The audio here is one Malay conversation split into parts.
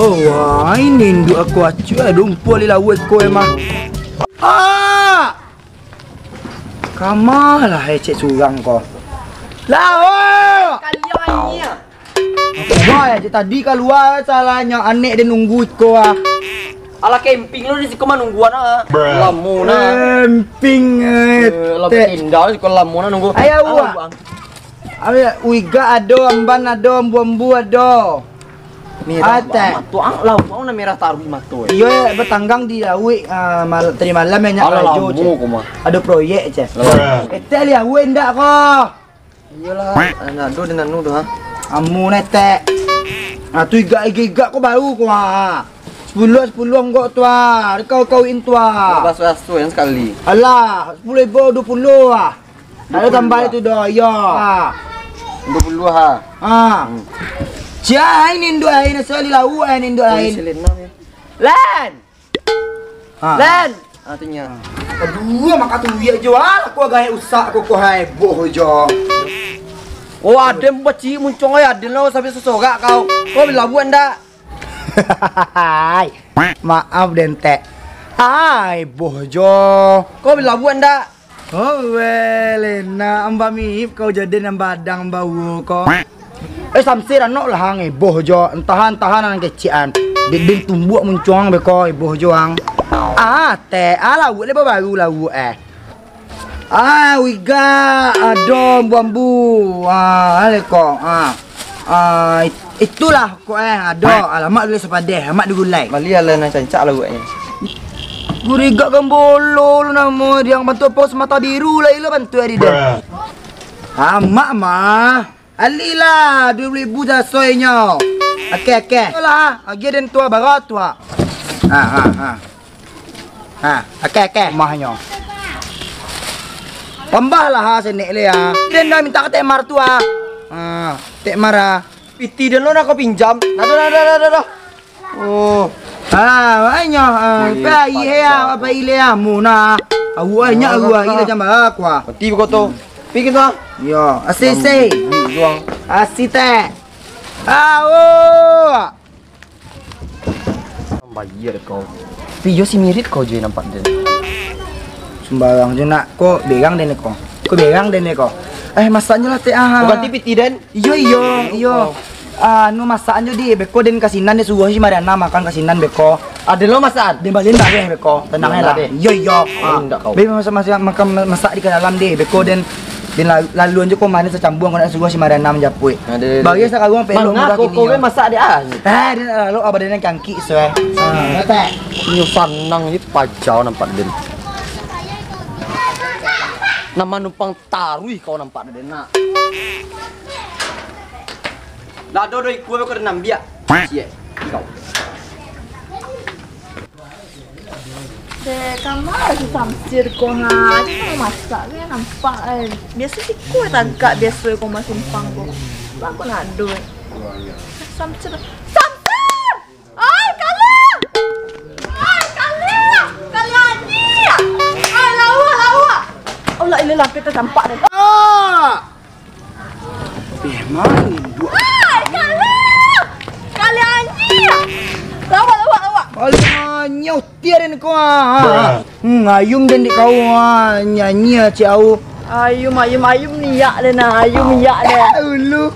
Oh, wah, ini induk aku acu dumpul li lawa ko emang. Ah! Kamalah cek surang ko. Lawa! Kaliannya. Aku wah je tadi keluar salahnya anek dia nunggu ko ah. Ala camping lu di situ mah nungguan ah. Lamuna. Camping Lalu tinggal di lamuna nunggu. Ayo wah. Ayo uiga ado amban ado ambu-ambu ado. Merah banget tuh, lau mau na merah taruh di matu. Iya, bertanggang di lawi tadi malam banyak rajo je. Ada proyek je. Ete li awe ndak ko. Iyalah, nado dan nanu dah. Amu nete. Ah tu iga ko baru ko ah. 10 enggak tu ah. Kau in tu ah. Baso yang sekali. Alah, 10,000 20 ah. Ada tambah itu dah, ya. 20 ha. Ah. Jai ini induk lain, sekali lau induk lain. Len! Len! Artinya. Aduh, maka tu ya jual aku agak usak aku heboh jo. Oh, ada baci muncung ya, ada lo sampai sesogak kau. Kau bila buat ndak? Maaf dente. Hai, bojo. Kau bila buat ndak? Oh, Lena, amba mihip kau jadi nambadang bau kau. Samsir anak lah hang bojo, entahan kecian. Din tumbuk muncung beko bojo hang. Teh, lawu le baru lawu wiga adom bambu. Ale ko. Itulah ko ado. Alamak dulu sepadeh, amak digulai. Bali ala nak cancak lah buatnya. Guriga gambolo lu namo yang bantu pos mata biru lah ilo bantu ari dah. Amak mah. Alilah 20,000 dah soynya. Okey. Lah, agi den tua barat tua. Okey. Mahnya. Tambahlah ha senek le ya. Den dah minta ke temar tua. Temar. Piti dan lo nak kau pinjam. Nado. Oh. Banyak. Pai ya, apa ile ya muna. Awanya gua ile jamba aku. Piti kau tu. Pikir tu. Yo, asih. Juang. Asih teh. Bayar kau. Video si mirip kau je nampak dia. Sembarang je nak kau berang den kau. Kau berang den kau. Masaknya lah teh Ganti piti den. Iyo. Nu masaknya di beko den kasinan dia suruh si Mariana makan kasinan beko. Ada lo masak? Dia balik dah beko. Tenangnya lah. Iyo. Be masak di dalam deh beko den lalu aja kau mana secambung kau nak suruh si Mariana menjapui. Bagi sekarang pelong mudah kini. Kau masak dia dia lalu abah dia kangki soe. Teh. Ini sanang ni pajau nampak den. Nama numpang tarui kau nampak dia nak. Lah do ikut kau nak biak. Cie. Kau. Kamu lagi samsir kau ha, dia mau masak dia nampak biasa sih kau tangkap biasa kau masih simpang kau. Aku nak duit. Samsir. Allah ilah kita tampak dah. Memang dua. Kali anjing. Lawak. Alah tiarin kau ngayum dan di kau nyanyi cik au. Ayum niak dah nak. Ayum niak dah. Ulu.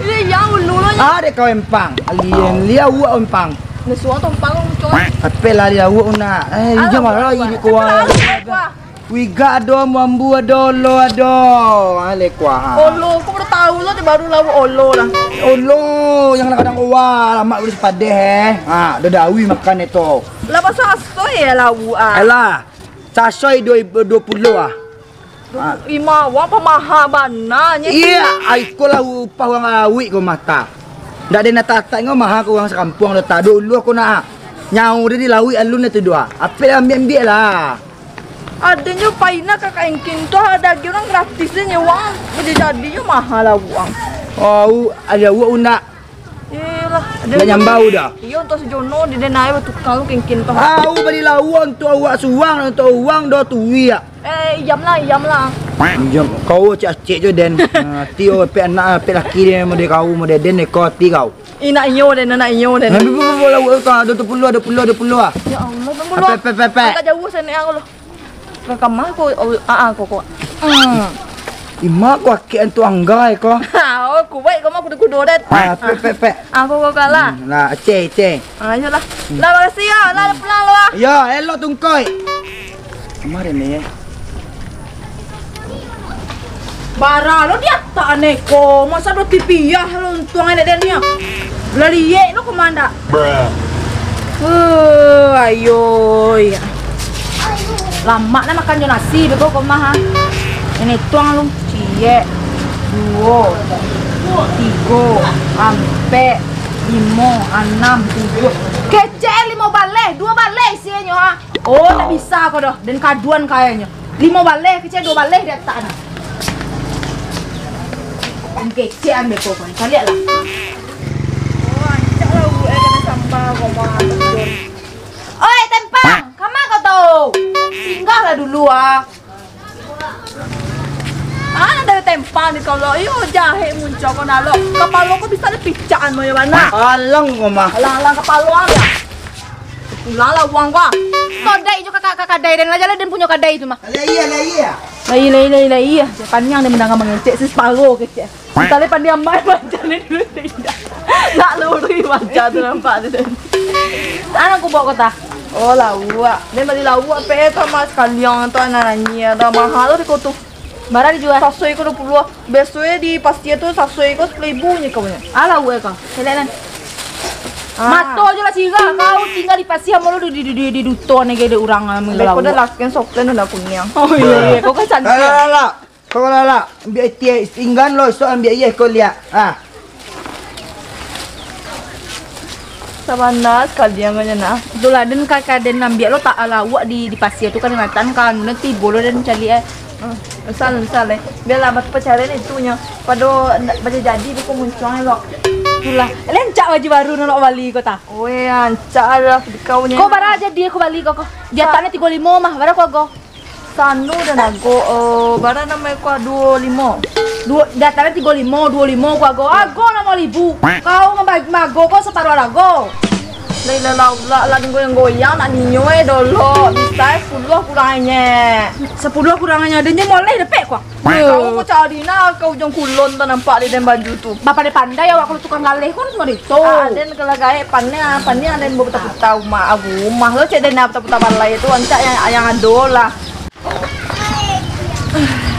Ini yang ulu lah. Ada kau empang. Alien lia uak empang. Nesuang tumpang coy. Apa lah lia uak nak. Dia marah ini kau. Wiga ado mambu ado lo ado. Ale kuah. Olo, kau udah tahu lah dia baru lawa olo lah. Olo yang kadang awal mak urus padeh dah dawi makan itu. Lah pasal asoy ya lawa. Alah. Casoy 2020 ah. Ima wa pemaha bananya. Iya, aku lah upah orang awi kau mata. Ndak ada nak tatak ngau mahal kau orang sekampung dah tak dulu aku nak nyau dia di lawi alun itu dua. Apa ambil lah. Adanya paina kakak engking tu ada orang gratis dia nyewang. Jadinya mahal lah uang. Oh, ada uang nak. Iyalah, dah nyambau dah. Iya untuk sejono di denai waktu kalau engking tu. Beli lawan tu awak suang untuk uang dah tuwi ya. Iyam lah. Jom kau cik je den. Tio pe anak pe laki dia mode kau mode den kau ti kau. Ina iyo dan anak iyo dan. Nabi bola kau ada 10 ah. Ya Allah, tunggu lu. Pe. Agak jauh sana aku lo. Ke kamar aku kok. Ima ko aki antu anggai ko. Oh, kuwait kau mah kudu dan. Pe. Aku kok kalah. Nah, ce. Ayolah. Lah makasih ya. Lah pulang lo ah. Ya, elok tungkoi. Kemarin ni. Bara lo dia tak neko. Masa do TV ya lo tuang ada dan ya. Lari ye lo kemana? Ayo ya. Lama nak makan jo nasi beko kau mah. Ini tuang lu cie. 2 3 sampai 5 6 7. Kecil 5 balai, 2 balai isinya ha. Oh, tak bisa kau dah. Dan kaduan kayaknya. 5 balai, kecil 2 balai dia tak ada. Kecil ambil kau kan. Kau lihatlah. Oh, ancak lah gue kena sampah kau mah. Oi, tempang. Kemana kau tahu? Singgahlah dulu ah. Ada tempang di kalau iyo jahe muncul kau nalo. Kepala kau bisa dipicaan mau yang mana? Alang ko mah. Alang kepala ya. Pulang lah uang gua. Kodai juga kakak dai dan aja lah dan punya kadai itu mah. Iya. Lah iya. Panjang dia mendangan mengecek si separuh kecek. Sekali pandai ambai macam ni dulu tidak. Nak luri macam tu nampak tu. Anak aku bawa kota. Oh lawak. Dia beli lawak pe sama sekalian tu anak-anaknya. Dah mahal tu kau tu. Barang dijual 100 iko 20. Besoknya di pasti tu 100 iko 1000 nya kau punya. Alah gue kau. Selain Mato aja lah singa, kau tinggal di pasir malu di duto nih gede orang ambil lauk. Kau dah lakukan soklen udah kunyang. Oh iya, kau kan cantik. Lala. Kau lala. Ambil tie tinggan lo, so ambil iya kau lihat. Ah. Sabana sekalian aja nah. Itulah dan kakak dan ambil lo tak lawak di pasir tu kan ngatan kan nanti bolo dan cari Salah. Biarlah mat pacaran itunya. Pada baca jadi aku muncul lo. Itulah. Lencak baju baru nolok bali kau tak? Oh ya, ancak lah kau nya. Kau bara aja dia kau bali kau. Dia taknya 35 mah, bara kau. Sanu dan aku bara namanya kau 25. Datanya 35 kau. Ago nama 1000. Kau mago kau separuh lago. Lah goyang nak ninyo dolo. Bisa 10 kurangannya. 10 kurangannya adanya mulai depek kau. Kau mau cari nak kau jong kulon tu nampak di dalam baju tu. Bapak dia pandai awak kalau tukang galih kan semua itu. Dan kalau gaya pandai ada yang buta-buta rumah lo cek dan buta-buta balai itu ancak yang ado lah.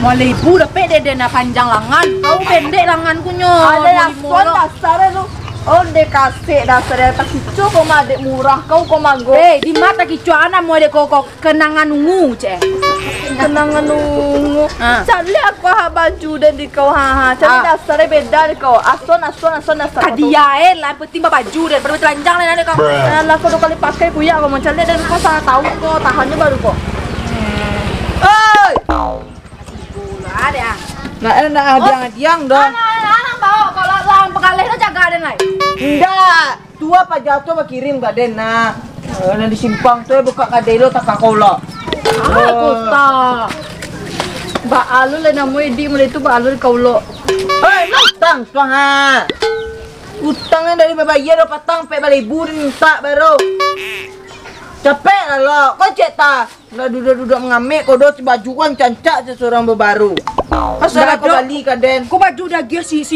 Mulai ibu depek dia panjang lengan. Kau pendek lengan kunyo. Ada yang soal dasar tu. Oh dek kasih dasar tak kicu kau mah dek murah kau mago. Di mata kicu anak mau dek kau kenangan ungu cek. Kenangan ungu. Cari aku baju dan di kau cari dasarnya beda di kau. Ason dasar. Kadiain lah penting baju dan baru telanjang lah nanti kau. Lah kau 2 kali pakai punya kau mau cari dan kau salah tahu kau tahannya baru kau. Oi. Ada. Nah ada yang dong. Anak bawa kalau lang pekalih lo jaga ada nai. Enggak, tua pak jatuh pak kirim gak dena. Nanti simpang tuh buka kadai lo tak kau lo. Kota. Ba alu le namoi di mulai itu ba alu kau lo. Hei, utang tuang ha. Utangnya dari bayar lo patang pe balibu dan minta baru. Capek lah lo, kau cek ta. Udah duduk mengamik, kau doh bajuan cancak seorang baru. Pasal aku balik kaden. Kau baju dah gear si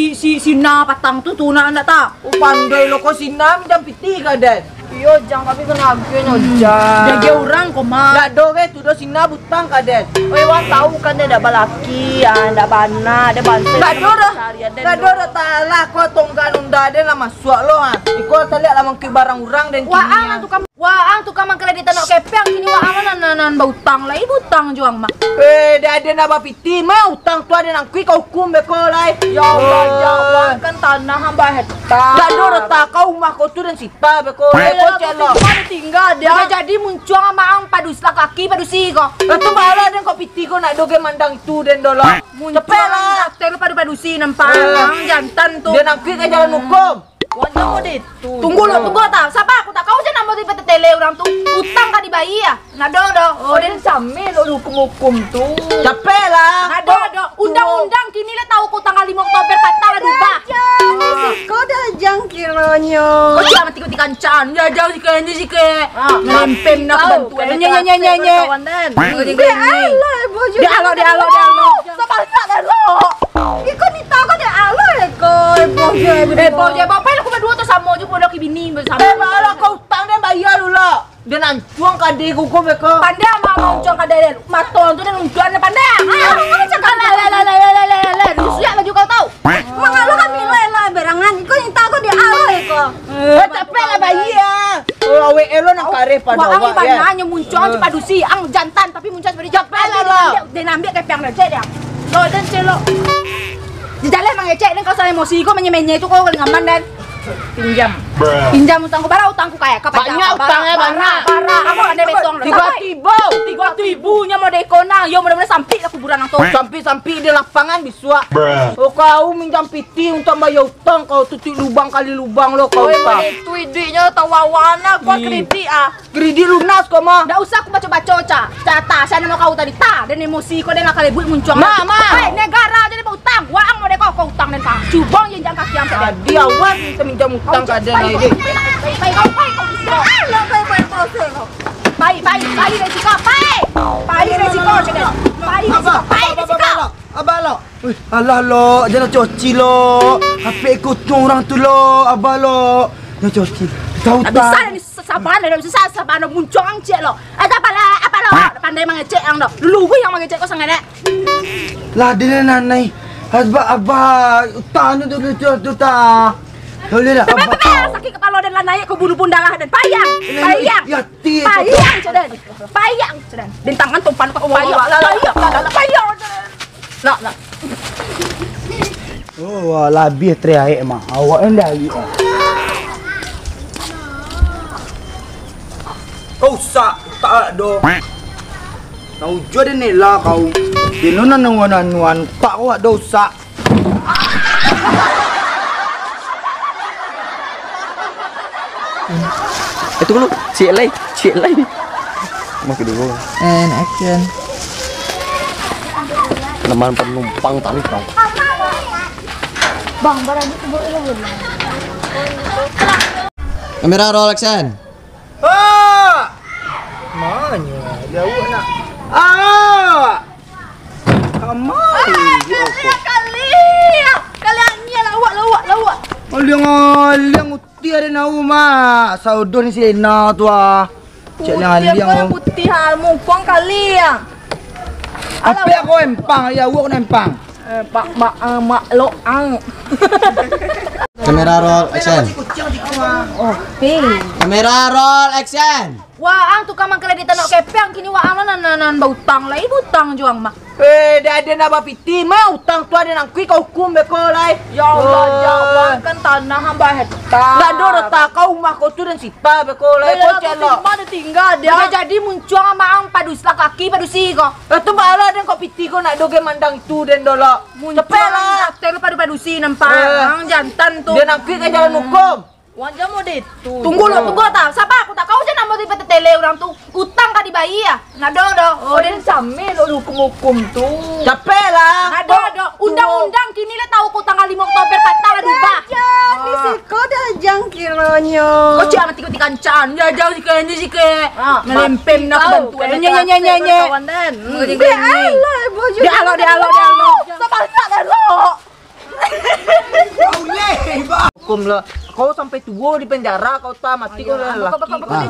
na patang tu nak tak? Pandai lo kau sina minta piti kaden. Yo jangan tapi kena agaknya dah gear orang kau mah. Dak do ke tu do sina butang kaden. Oi wan tahu kan dia dah balaki, dah bana, dah bantai. Dak do dah talah kau tonggan unda den lah masuk lo ha. Iko tak lihat lah mangki barang orang dan kini. Waang tu kamang kreditan nak kepeng kini waang nan bautang lah, ibu utang juang mah. Dia ada nak piti, mah utang tu ada nak kui kau hukum beko lai. Ya Allah, jawab kan tanah hamba hektar. Dak do tak kau rumah kau tu dan sipa beko lai kau celok. Mana tinggal dia jadi muncul maang padus lah kaki padusi kau. Tu bala dan kau piti kau nak doge mandang tu dan dolo. Cepet lah. Tengok padusi nampak jantan tu. Dia nak kui ke jalan hukum. Wajah mau deh. Tunggu tak. Siapa aku tak kau je nama di tele orang tu. Utang kan di bayi ya. Nado. Oh dia sambil lo hukum tu. Capek lah. Nado. Undang-undang kini le tahu kau tanggal 5 Oktober patah lah ubah. Kau dah jang kironyo. Kau jangan tikut kancan. Ya jauh sih ke. Ngelempem nak bantu. Nye. Allah, bojo. Dia alo. Sebalnya dah lo. Ikut ni tahu dia alo bojo. Bojo, bapak aku berdua tu sama je pun nak bini bersama. Malah kau utang dan bayar dulu lah. Dia nak cuang kade kuku mereka. Pandai mau cuang kadang maton tu dan unjuan pandai. Kau cakap le. Rusuh baju kau tahu. Mengalu kami le berangan. Kau ni tahu dia alo kau. Capek lah bayi ah. Kalau elo nak kareh pada awak. awak Wah, ang yang muncul cepat dusi, ang jantan tapi muncul seperti capek lah. Dia ambil kepiang dah cek dia. Lo dan celo. Di jalan mengecek dan kau salah emosi kau menye itu kau ngaman dan pinjam utangku bara utangku kayak banyak utangnya banyak. Kamu ada betong tiba-tibanya mau dekona yo mudah-mudahan sampai lah kuburan nang sampai di lapangan bisua. Oh kau minjam piti untuk bayar utang kau tutup lubang kali lubang lo kau utang. Itu idenya tawawana gua kredit kredit lunas kau mah. Nggak usah aku baca-baca cata saya mau kau tadi dan emosi kau dan kali buat muncul ma negara jadi mau utang waang mau deko kau utang dan kau cubong yang jangan kaki yang tadi awas kita minjam utang kada na ini. Abalo. Alah lo, jangan cuci lo. HP ikut orang tu lo, abalo. Jangan cuci. Tahu tak? Bisa ni sabar muncul ang cek lo. Apa lo? Pandai mengecek ang lo. Dulu gue yang mengecek kau sangat. Lah dia nanai. Abah utang tu ta. Boleh dah. Sakit kepala dan naik kau bulu pun darah dan payang. Payang cedan. Dan tangan tumpan kau payang. Lah. Oh, labih teriak mah. Awak endah lagi. Kau sak tak do. Kau jual ni lah kau. Dinunan nuan tak kau dosa. Tunggu lu, cek lagi Makin dulu. And action. Teman penumpang tali kau. Bang, barang itu boleh. Kamera roll action. Mana? Jauh nak. Kalian ni lawak. Liang uti ada nau mah. Saudon ni sena tu Cek liang putih hal mumpung kalian. Apa aku empang? Ya, aku empang. Mak lo ang. Kamera roll action. Oke. Kamera roll action. Wah, ang tukang mangkreditan nak kepeng kini wah ang nan bautang lah, ibu utang juang mah. Dah ada nak bapiti mah utang tu ada nak kui kau hukum beko lai. Ya Allah, jawab kan tanah hamba heta. Dah ada reta kau rumah kau tu dan sita beko lai kau celok. Mana tinggal dia. Jadi muncul sama ang padus lah kaki padusi kau. Tu bala dan kau piti kau nak doge mandang itu dan dola. Cepet lah. Terus padusi nampak. Ang jantan tu. Dia nak kui ke jalan hukum. Wajah mau itu. Tunggu tak. Siapa aku tak kau je nak mau tipe tele orang tu. Utang kadi bayi ya. Nado. Oh, dia sambil lo hukum tu. Capek lah. Nado. Undang-undang kini le tahu ku tanggal 5 Oktober patah lah berubah. Di siko dah jangkironyo. Kau jangan tikut kancan. Ya jauh sih ke. Ngelempem nak bantu. Nye. Allah, bojo. Dia alo. Sebalnya dah lo. Hukum lah. Kau sampai tua di penjara kau tak mati kau lah. Kau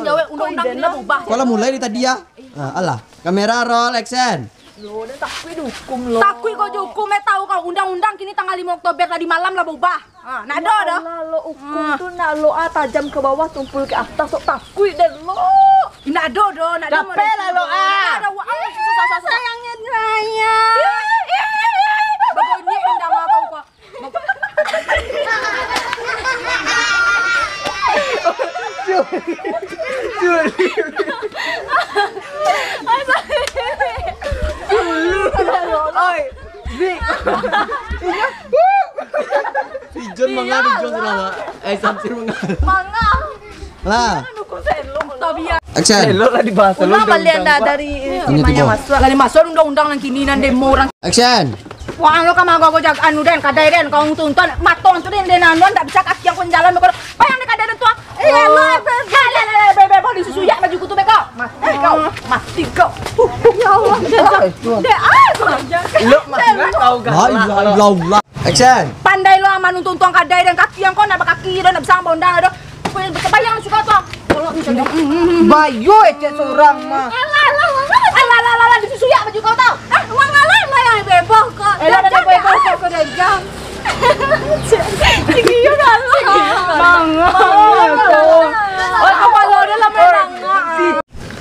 jawab undang-undang kini berubah. Kau lah mulai di tadi ya. Alah, kamera roll action. Lo dan takui dihukum lo. Takui kau dihukum tahu kau undang-undang kini tanggal 5 Oktober tadi malam lah berubah. Nado dah. Lo hukum tu nak lo tajam ke bawah tumpul ke atas sok takui dan lo. Nado. Capek lah lo Sayangnya saya. Bagusnya undang apa kau? Si John mangga di John sudah. Samsir mangga. Lah. Action. Lo lah dibahas Una balian dari masuk. Dari masuk undang-undang yang kini nan demo orang. Action. Puang lo kama go jag anu den kadai den kau tonton matong tu den anu ndak bisa kaki yang jalan beko. Bayang dek kadai den tu. Bebe beli susu ya baju kutu beko. Mati kau. Ya Allah. Dek Lu masih tahu La. Action. pandai lo aman untuk tuang kadai dan kaki yang kau nak kaki dan nak bisa bondang ada. Bayang suka tu. Kalau misalnya Bayu cek seorang mah. Alah di susu ya baju kau tahu. Uang alah yang bebo kok. Ada bebo kok dejang. Tinggi dah lah. Mangga. Oh, apa lo dalam menang.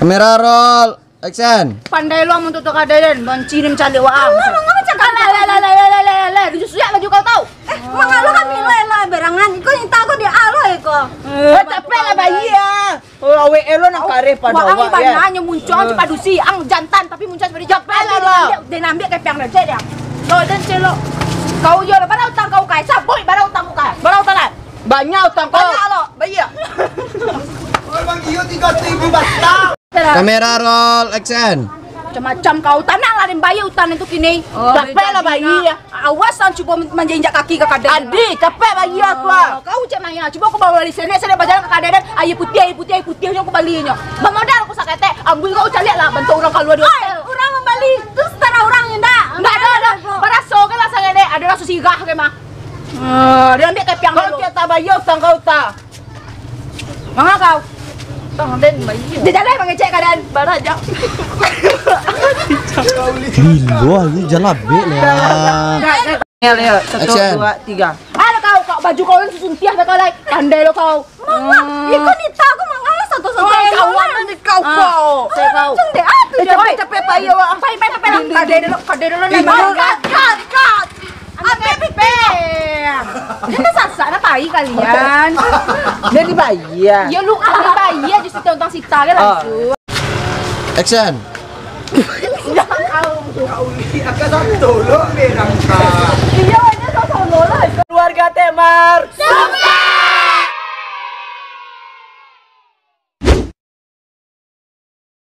Kamera roll. Action. Pandai lo untuk tuang kadai dan banci ni mencari waang. Mangga cakap lah. Di susu ya baju kau tahu. Mga lo kami lo berangan iko yung tago di alo iko. Capek lah bayi ya. Oh, awe elo nak kare pada Waang awak ya. ibananya muncul cepat dusi, ang jantan tapi muncul seperti capek lah. Dia nambil kayak piang lecet dia. Lo dan celo. Kau yo lah barang utang kau kai, saboi barang utang kau kai. Barang utang lah. Banyak utang kau. Banyak lo. Bayi ya. Kamera roll. Action. Macam-macam kau tanah lah dan bayar utang itu kini. Capek lah bayi ya. Awas ang cuba menjinjak kaki ke kadang. Adi, capek bayi aku. Kau cek mana? Cuba aku bawa balik sini berjalan ke kadang air putih yang aku balinya. Bangmodal aku sakete, ambil kau cari lah bantu orang keluar di hotel. Orang membali terus tanah orang yang dah. Enggak ada. Baraso kan lah sangat ada rasa sigah ke mah. Dia ambil kayak piang Kau dulu. kita bayi utang kau tak. Mana kau? Tang den bayi. Dia jalan mengecek keadaan baraja. Gila, ini jalan be lah. Ngel ya. 1 Action. 2 3. Ada kau baju kau yang susuntiah kau lagi. Pandai lo kau. Iko ni tago mga lo satu-satu. Kawan nanti kau. Saya kau. Cung deh atu Capek bayi awak. Pai kadai dulu nih. kat. Pepe. Ini sasa na pai kalian. Dia di bayi ya. Ya lu ahli bayi aja sih tentang sita kan langsung. Action. Akan satu lo berangkat. Iya, ini sasa lo lah. Keluarga Temar